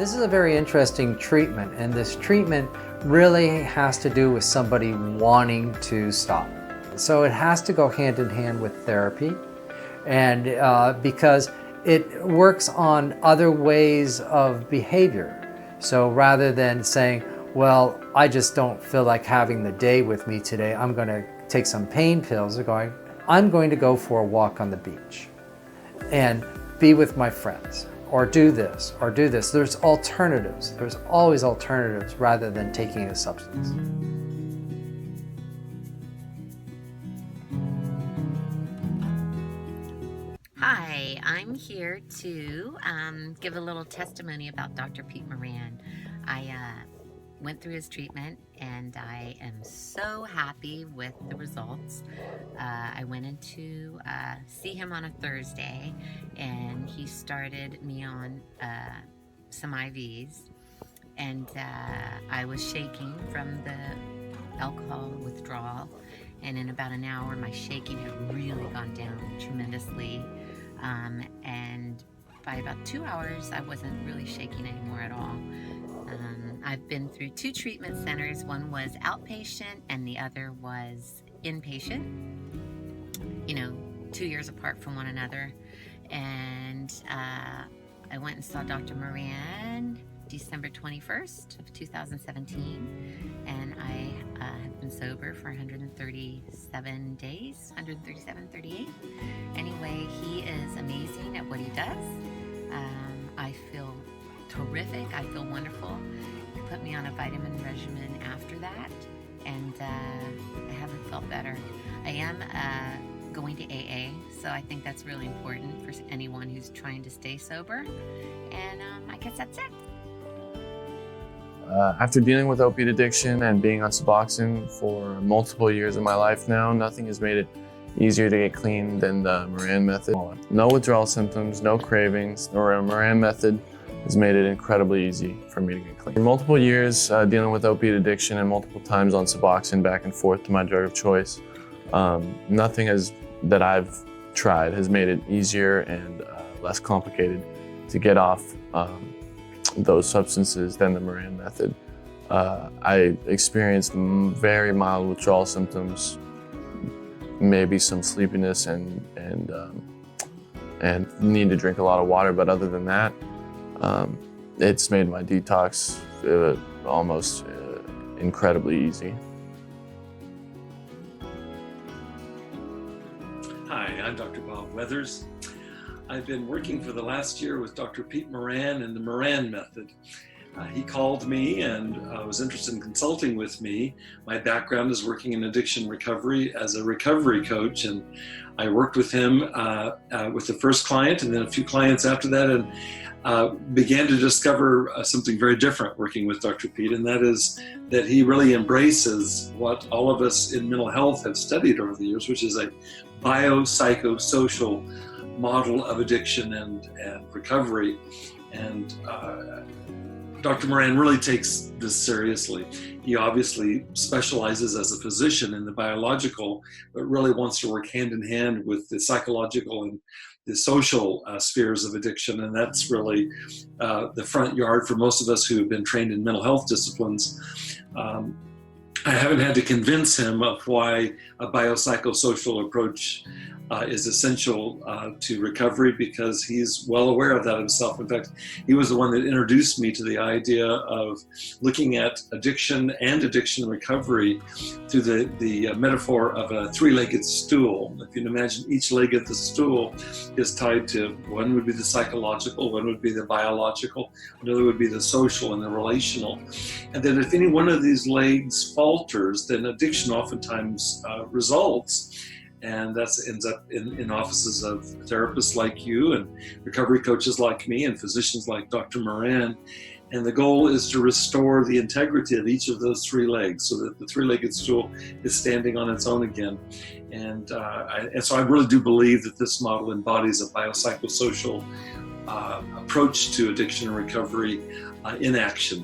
This is a very interesting treatment, and this treatment really has to do with somebody wanting to stop. So it has to go hand in hand with therapy, and because it works on other ways of behavior. So rather than saying, well, I just don't feel like having the day with me today, I'm going to take some pain pills, I'm going to go for a walk on the beach and be with my friends, or do this, or do this. There's alternatives. There's always alternatives rather than taking a substance. Hi, I'm here to give a little testimony about Dr. Pete Muran. I went through his treatment and I am so happy with the results. I went in to see him on a Thursday, and he started me on some IVs, and I was shaking from the alcohol withdrawal, and in about an hour my shaking had really gone down tremendously, and by about 2 hours I wasn't really shaking anymore at all. I've been through 2 treatment centers. One was outpatient and the other was inpatient, 2 years apart from one another. And I went and saw Dr. Muran December 21st of 2017, and I have been sober for 137 days, 38. Anyway, he is amazing at what he does. I feel terrific. I feel wonderful. He put me on a vitamin regimen after that, and I haven't felt better. I am going to AA, so I think that's really important for anyone who's trying to stay sober, and I guess that's it. After dealing with opiate addiction and being on Suboxone for multiple years of my life now, nothing has made it easier to get clean than the Muran Method. No withdrawal symptoms, no cravings. The Muran Method has made it incredibly easy for me to get clean. For multiple years dealing with opiate addiction and multiple times on Suboxone back and forth to my drug of choice, nothing that I've tried has made it easier and less complicated to get off those substances than the Muran Method. I experienced very mild withdrawal symptoms, maybe some sleepiness and need to drink a lot of water, but other than that, it's made my detox almost incredibly easy. Hi, I'm Dr. Bob Weathers. I've been working for the last year with Dr. Pete Muran and the Muran Method. He called me and was interested in consulting with me. My background is working in addiction recovery as a recovery coach, and I worked with him with the first client and then a few clients after that, and began to discover something very different working with Dr. Pete, and that is that he really embraces what all of us in mental health have studied over the years, which is a biopsychosocial model of addiction and recovery. And Dr. Muran really takes this seriously. He obviously specializes as a physician in the biological, but really wants to work hand in hand with the psychological and the social spheres of addiction. And that's really the front yard for most of us who have been trained in mental health disciplines. I haven't had to convince him of why a biopsychosocial approach is essential to recovery, because he's well aware of that himself. In fact, he was the one that introduced me to the idea of looking at addiction and addiction recovery through the metaphor of a three-legged stool. If you can imagine, each leg of the stool is tied to, one would be the psychological, one would be the biological, another would be the social and the relational. And then if any one of these legs falters, then addiction oftentimes results. And that ends up in offices of therapists like you and recovery coaches like me and physicians like Dr. Muran. And the goal is to restore the integrity of each of those three legs so that the three-legged stool is standing on its own again. And so I really do believe that this model embodies a biopsychosocial approach to addiction and recovery in action.